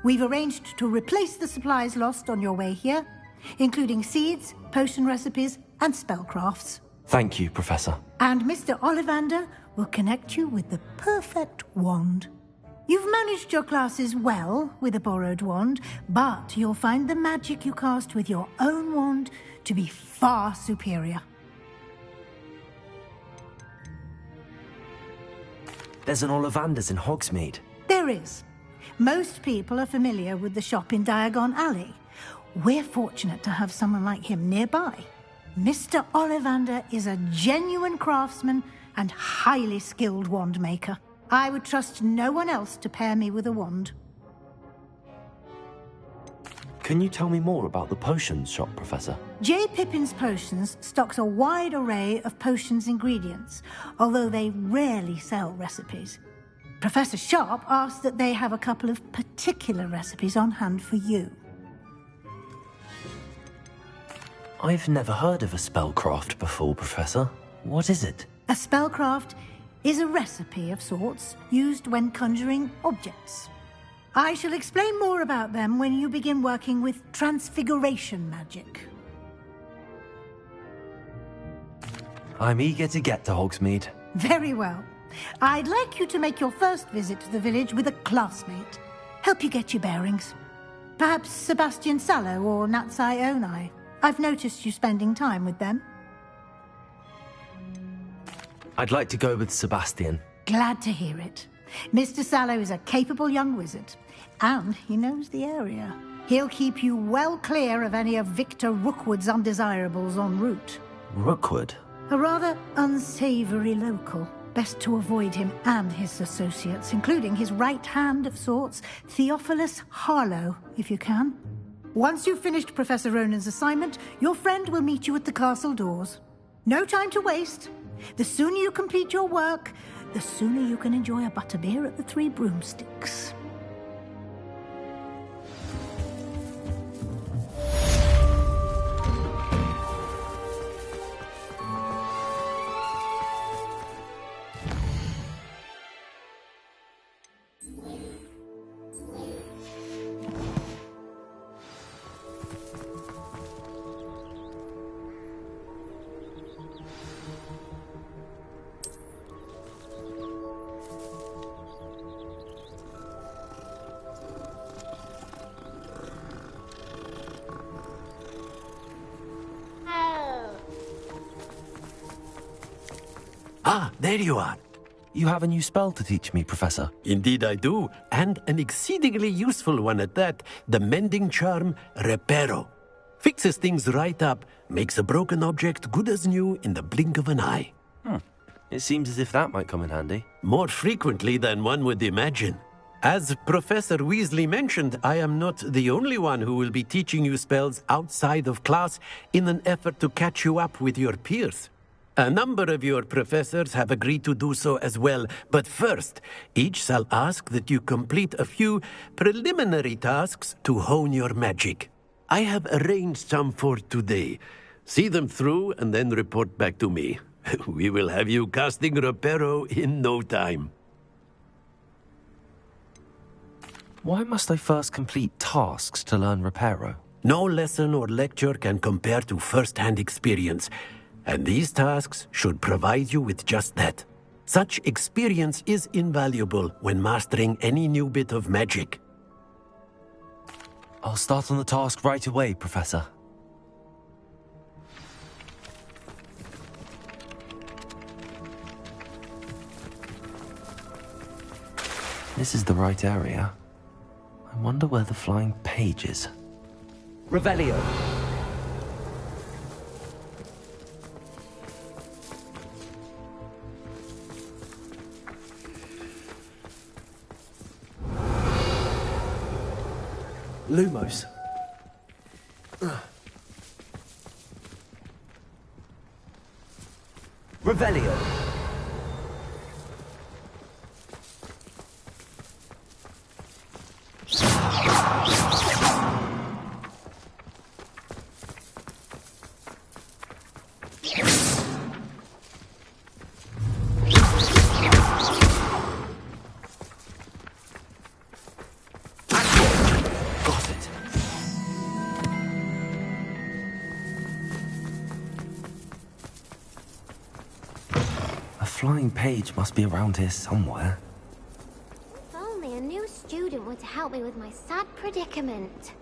we've arranged to replace the supplies lost on your way here, including seeds, potion recipes, and spellcrafts. Thank you, Professor. And Mr. Ollivander will connect you with the perfect wand. You've managed your classes well with a borrowed wand, but you'll find the magic you cast with your own wand to be far superior. There's an Ollivander's in Hogsmeade. There is. Most people are familiar with the shop in Diagon Alley. We're fortunate to have someone like him nearby. Mr. Ollivander is a genuine craftsman and highly skilled wand maker. I would trust no one else to pair me with a wand. Can you tell me more about the potions shop, Professor? J. Pippin's Potions stocks a wide array of potions ingredients, although they rarely sell recipes. Professor Sharp asked that they have a couple of particular recipes on hand for you. I've never heard of a spellcraft before, Professor. What is it? A spellcraft is a recipe of sorts used when conjuring objects. I shall explain more about them when you begin working with transfiguration magic. I'm eager to get to Hogsmeade. Very well. I'd like you to make your first visit to the village with a classmate. Help you get your bearings. Perhaps Sebastian Sallow or Natsai Onai. I've noticed you spending time with them. I'd like to go with Sebastian. Glad to hear it. Mr. Sallow is a capable young wizard, and he knows the area. He'll keep you well clear of any of Victor Rookwood's undesirables en route. Rookwood? A rather unsavory local. Best to avoid him and his associates, including his right hand of sorts, Theophilus Harlow, if you can. Once you've finished Professor Ronan's assignment, your friend will meet you at the castle doors. No time to waste. The sooner you complete your work, the sooner you can enjoy a butterbeer at the Three Broomsticks. Ah, there you are. You have a new spell to teach me, Professor. Indeed I do, and an exceedingly useful one at that, the mending charm Reparo. Fixes things right up, makes a broken object good as new in the blink of an eye. It seems as if that might come in handy. More frequently than one would imagine. As Professor Weasley mentioned, I am not the only one who will be teaching you spells outside of class in an effort to catch you up with your peers. A number of your professors have agreed to do so as well, but first, each shall ask that you complete a few preliminary tasks to hone your magic. I have arranged some for today. See them through and then report back to me. We will have you casting Reparo in no time. Why must I first complete tasks to learn Reparo? No lesson or lecture can compare to first-hand experience, and these tasks should provide you with just that. Such experience is invaluable when mastering any new bit of magic. I'll start on the task right away, Professor. This is the right area. I wonder where the flying page is. Revelio. Lumos. Revelio. Flying page must be around here somewhere. If only a new student were to help me with my sad predicament.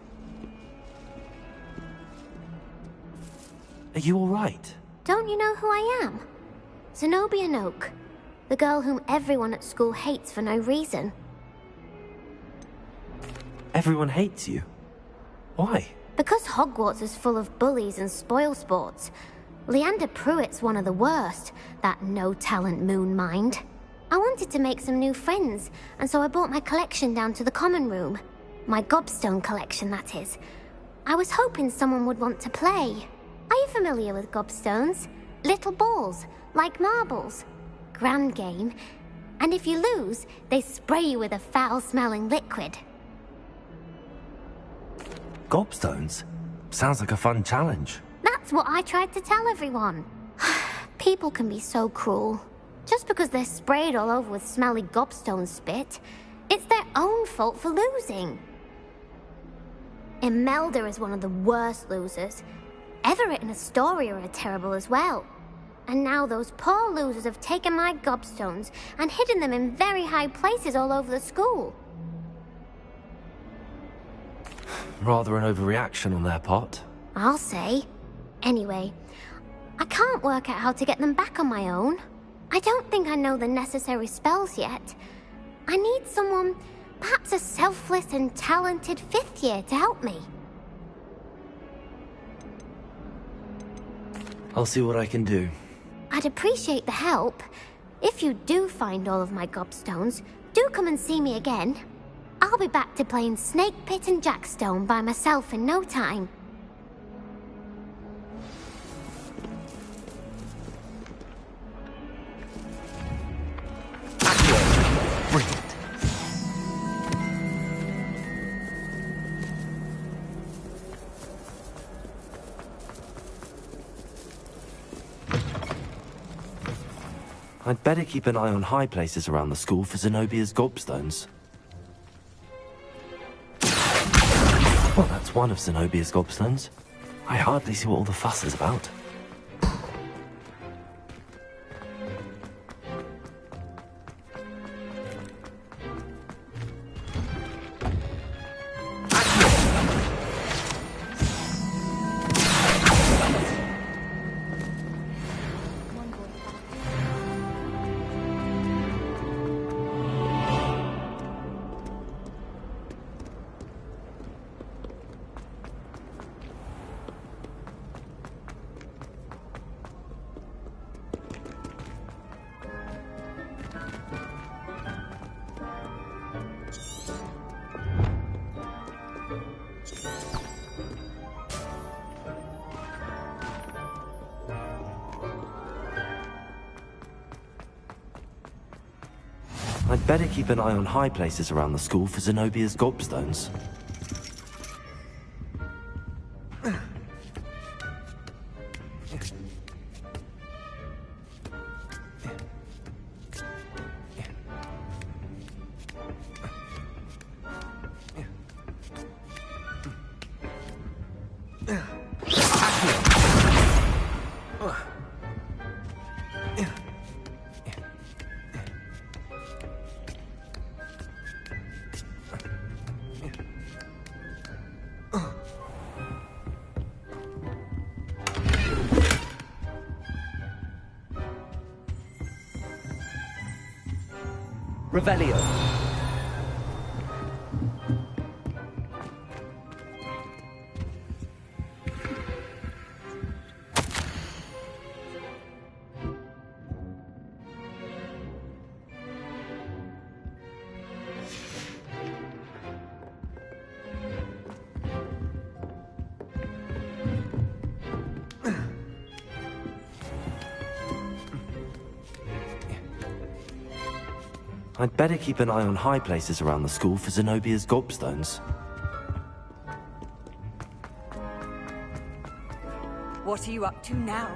Are you all right? Don't you know who I am? Zenobia Noak, the girl whom everyone at school hates for no reason. Everyone hates you? Why? Because Hogwarts is full of bullies and spoilsports. Leander Pruitt's one of the worst, that no-talent moon mind. I wanted to make some new friends, and so I brought my collection down to the common room. My gobstone collection, that is. I was hoping someone would want to play. Are you familiar with gobstones? Little balls, like marbles. Grand game. And if you lose, they spray you with a foul-smelling liquid. Gobstones? Sounds like a fun challenge. That's what I tried to tell everyone. People can be so cruel. Just because they're sprayed all over with smelly gobstone spit, it's their own fault for losing. Imelda is one of the worst losers. Everett and Astoria are terrible as well. And now those poor losers have taken my gobstones and hidden them in very high places all over the school. Rather an overreaction on their part. I'll say. Anyway, I can't work out how to get them back on my own. I don't think I know the necessary spells yet. I need someone, perhaps a selfless and talented fifth year to help me. I'll see what I can do. I'd appreciate the help. If you do find all of my gobstones, do come and see me again. I'll be back to playing Snake Pit and Jackstone by myself in no time. I'd better keep an eye on high places around the school for Zenobia's gobstones. Well, that's one of Zenobia's gobstones. I hardly see what all the fuss is about. I'd better keep an eye on high places around the school for Zenobia's gobstones. Revelio. I'd better keep an eye on high places around the school for Zenobia's gobstones. What are you up to now?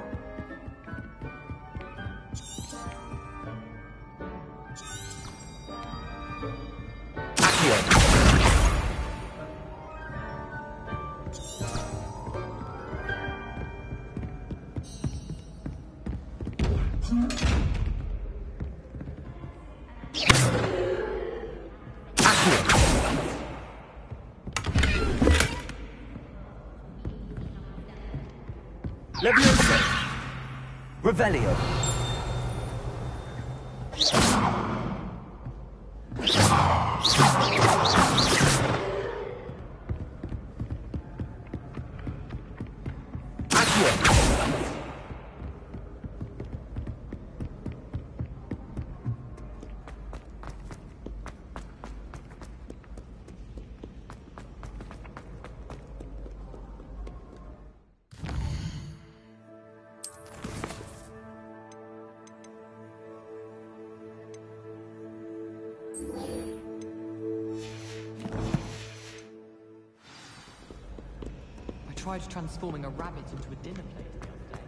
Leviosa. Revelio. I tried transforming a rabbit into a dinner plate the other day.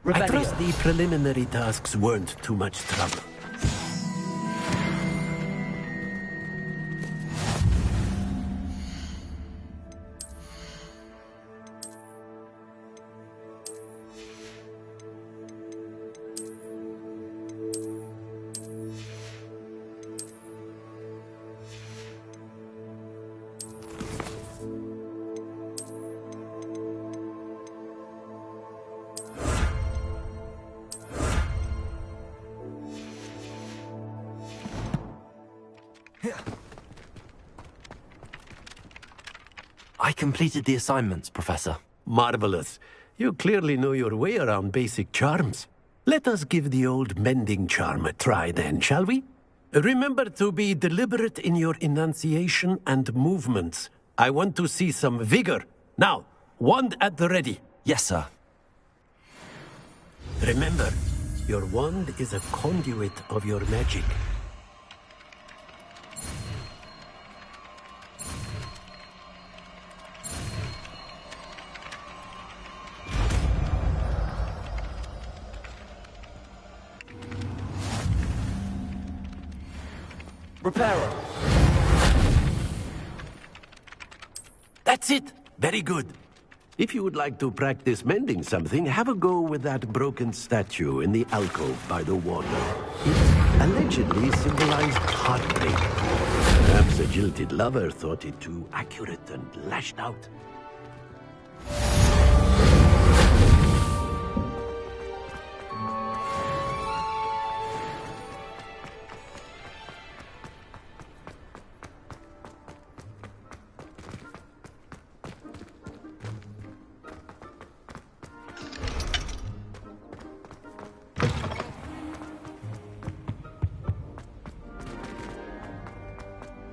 I trust the preliminary tasks weren't too much trouble. I completed the assignments, Professor. Marvelous. You clearly know your way around basic charms. Let us give the old mending charm a try then, shall we? Remember to be deliberate in your enunciation and movements. I want to see some vigor. Now, wand at the ready. Yes, sir. Remember, your wand is a conduit of your magic. Reparo. That's it. Very good. If you would like to practice mending something, have a go with that broken statue in the alcove by the water. It allegedly symbolized heartbreak. Perhaps a jilted lover thought it too accurate and lashed out.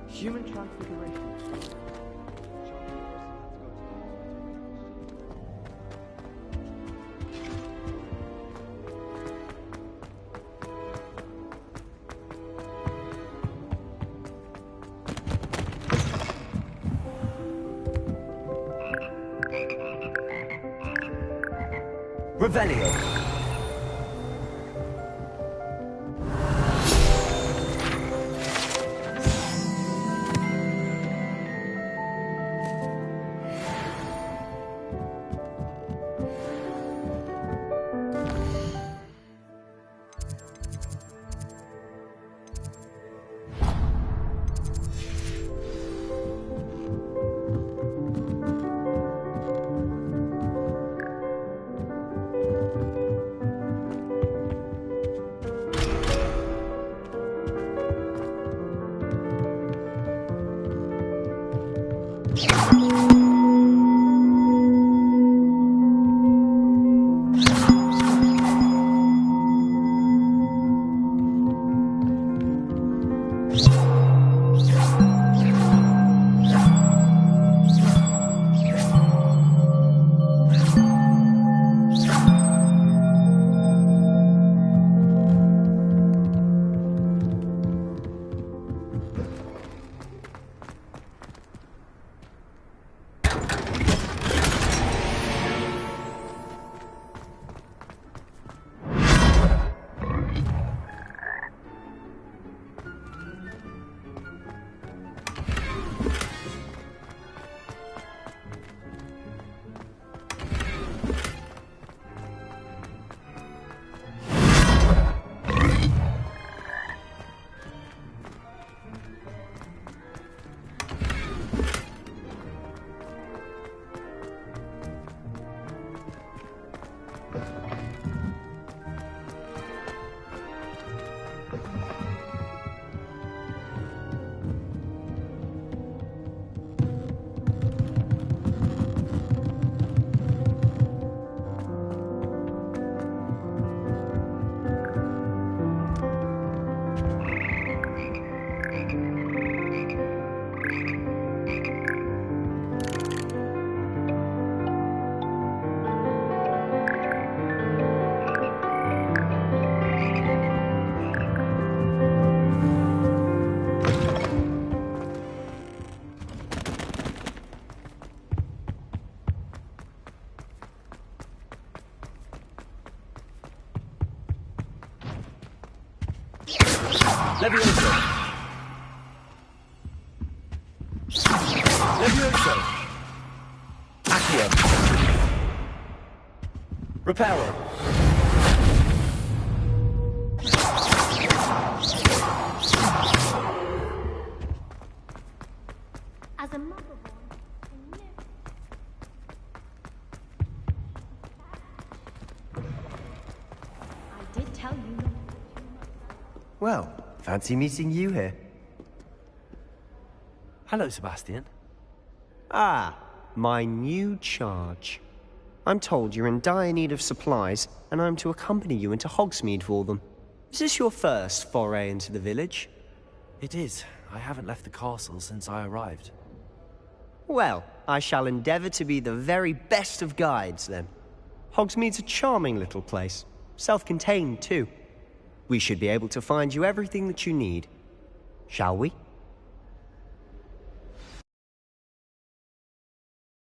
Human transfiguration. Revelio. Levioso. Levioso. Accio. Reparo. As a mother I did tell you not. Well, fancy meeting you here. Hello, Sebastian. Ah, my new charge. I'm told you're in dire need of supplies, and I'm to accompany you into Hogsmeade for them. Is this your first foray into the village? It is. I haven't left the castle since I arrived. Well, I shall endeavour to be the very best of guides, then. Hogsmeade's a charming little place. Self-contained, too. We should be able to find you everything that you need. Shall we?